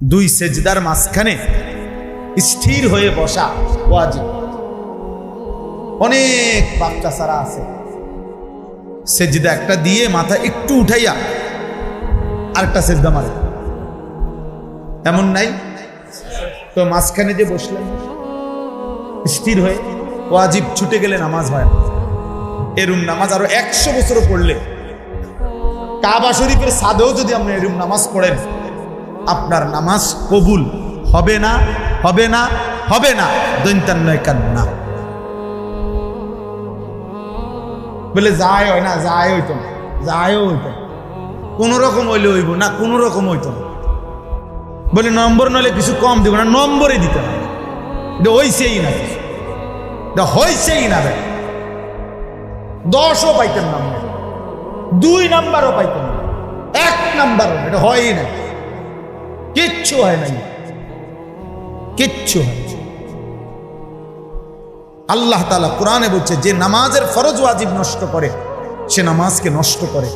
দুই সেজদার মাঝখানে স্থির হয়ে বসা ওয়াজিব। অনেক বাচ্চা সারা আছে সেজদা একটা দিয়ে মাথা একটু উঠাইয়া আরেকটা সেজদা মারে, এমন নাই তো মাঝখানে যে বসলেন স্থির হয়ে, ওয়াজিব ছুটে গেলে নামাজ হয় না। এরুম নামাজ আরো 100 বছরও পড়লে, কাবা শরীফের ছাদেও যদি আপনি এরুম নামাজ পড়েন, আপনার নামাজ কবুল হবে না, হবে না, হবে না। দৈন্তান্নয় কান্না বলে যায় হয় না, যায় হইতো না, যায়ও হইতো না, কোন রকম হইলে হইব না, কোন রকম হইতো না। বলে নম্বর নইলে কিছু কম দিব না, নম্বরই দিত না, হইছেই না, হইছেই না। 10ও পাইতেন না, 2 নাম্বারও পাইতেন না, 1 নাম্বারও, এটা হয়ই না, কিচ্ছু হয় নাই, কিচ্ছু হয়। আল্লাহ তাআলা কোরআনে বলছে, যে নামাজের ফরজ ওয়াজিব নষ্ট করে সে নামাজকে নষ্ট করে।